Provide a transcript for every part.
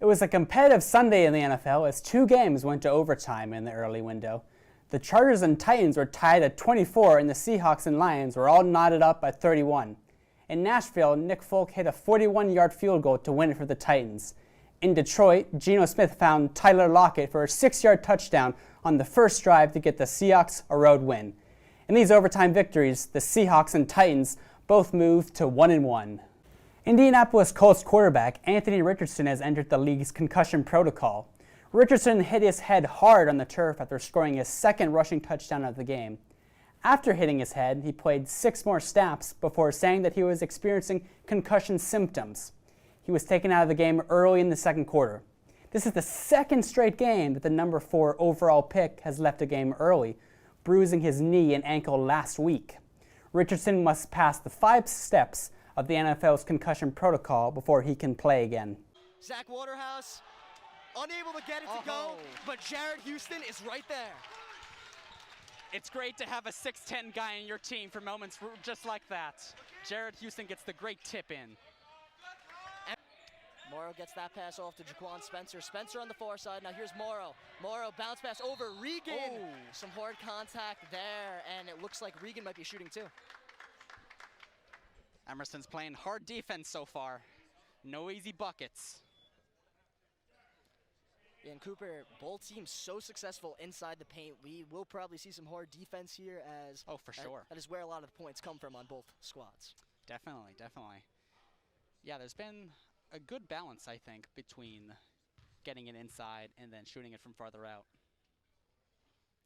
It was a competitive Sunday in the NFL as two games went to overtime in the early window. The Chargers and Titans were tied at 24, and the Seahawks and Lions were all knotted up at 31. In Nashville, Nick Folk hit a 41-yard field goal to win it for the Titans. In Detroit, Geno Smith found Tyler Lockett for a 6-yard touchdown on the first drive to get the Seahawks a road win. In these overtime victories, the Seahawks and Titans both moved to 1-1. Indianapolis Colts quarterback Anthony Richardson has entered the league's concussion protocol. Richardson hit his head hard on the turf after scoring his second rushing touchdown of the game. After hitting his head, he played 6 more snaps before saying that he was experiencing concussion symptoms. He was taken out of the game early in the second quarter. This is the second straight game that the number 4 overall pick has left a game early, bruising his knee and ankle last week. Richardson must pass the 5 steps of the NFL's concussion protocol before he can play again. Zach Waterhouse, unable to get it to go, but Jared Houston is right there. It's great to have a 6'10" guy in your team for moments just like that. Jared Houston gets the great tip in. Morrow gets that pass off to Jaquan Spencer. Spencer on the far side. Now here's Morrow. Morrow bounce pass over Regan. Oh. Some hard contact there, and it looks like Regan might be shooting too. Emerson's playing hard defense so far. No easy buckets. And Cooper, both teams so successful inside the paint. We will probably see some hard defense here as for sure. That is where a lot of the points come from on both squads. Definitely. Yeah, there's been a good balance, I think, between getting it inside and then shooting it from farther out.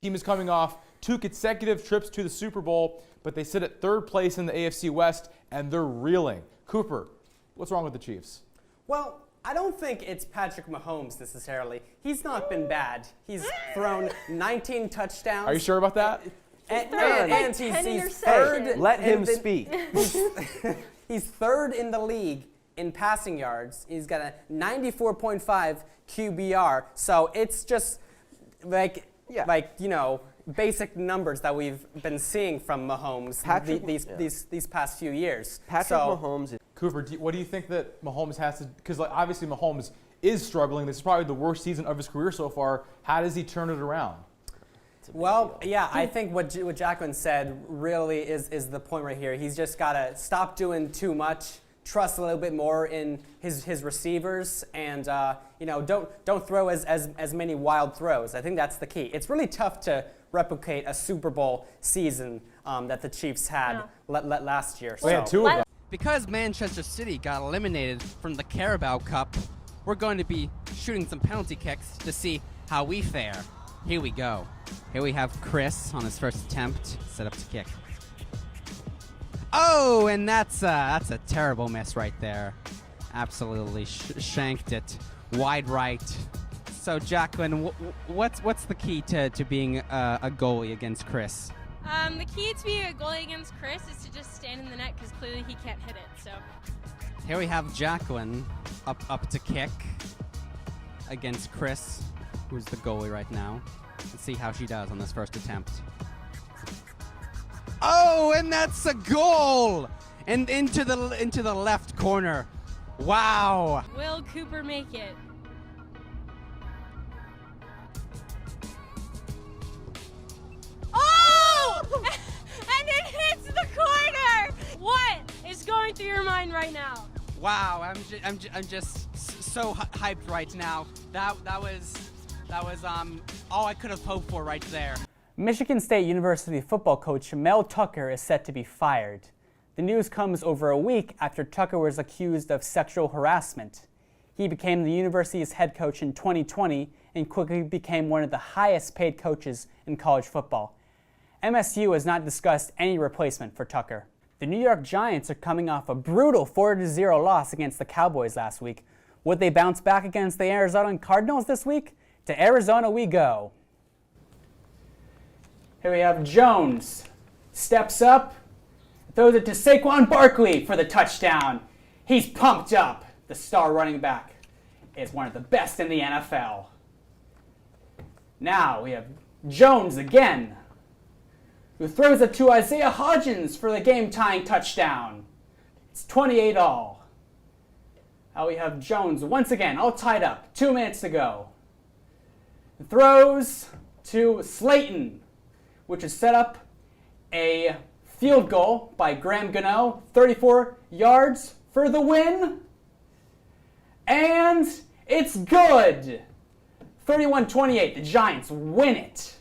Team is coming off 2 consecutive trips to the Super Bowl, but they sit at 3rd place in the AFC West, and they're reeling. Cooper, what's wrong with the Chiefs? Well, I don't think it's Patrick Mahomes necessarily. He's not been bad. He's thrown 19 touchdowns. Are you sure about that? And he's third. Let him speak. He's 3rd in the league in passing yards. He's got a 94.5 QBR. So it's just basic numbers that we've been seeing from Mahomes these past few years. Mahomes. Cooper, what do you think that Mahomes has to? Because obviously Mahomes is struggling. This is probably the worst season of his career so far. How does he turn it around? Well, yeah, I think what Jacqueline said really is the point right here. He's just got to stop doing too much, trust a little bit more in his receivers, and don't throw as many wild throws. I think that's the key. It's really tough to replicate a Super Bowl season that the Chiefs had last year. We had 2 of them. Because Manchester City got eliminated from the Carabao Cup, we're going to be shooting some penalty kicks to see how we fare. Here we go. Here we have Chris on his first attempt, set up to kick. Oh, and that's a terrible miss right there. Absolutely shanked it wide right. So Jacqueline, what's the key to being a goalie against Chris? The key to being a goalie against Chris is to just stand in the net because clearly he can't hit it. So here we have Jacqueline up to kick against Chris, who's the goalie right now. Let's see how she does on this first attempt. Oh, and that's a goal! And into the left corner. Wow! Will Cooper make it? Oh! And it hits the corner! What is going through your mind right now? Wow, I'm just so hyped right now. That was all I could have hoped for right there. Michigan State University football coach Mel Tucker is set to be fired. The news comes over a week after Tucker was accused of sexual harassment. He became the university's head coach in 2020 and quickly became one of the highest paid coaches in college football. MSU has not discussed any replacement for Tucker. The New York Giants are coming off a brutal 4-0 loss against the Cowboys last week. Would they bounce back against the Arizona Cardinals this week? To Arizona we go. Here we have Jones. Steps up, throws it to Saquon Barkley for the touchdown. He's pumped up. The star running back is one of the best in the NFL. Now we have Jones again, who throws it to Isaiah Hodgins for the game-tying touchdown. It's 28-all. We have Jones once again, all tied up. 2 minutes to go. Throws to Slayton, which has set up a field goal by Graham Gano. 34 yards for the win. And it's good. 31-28. The Giants win it.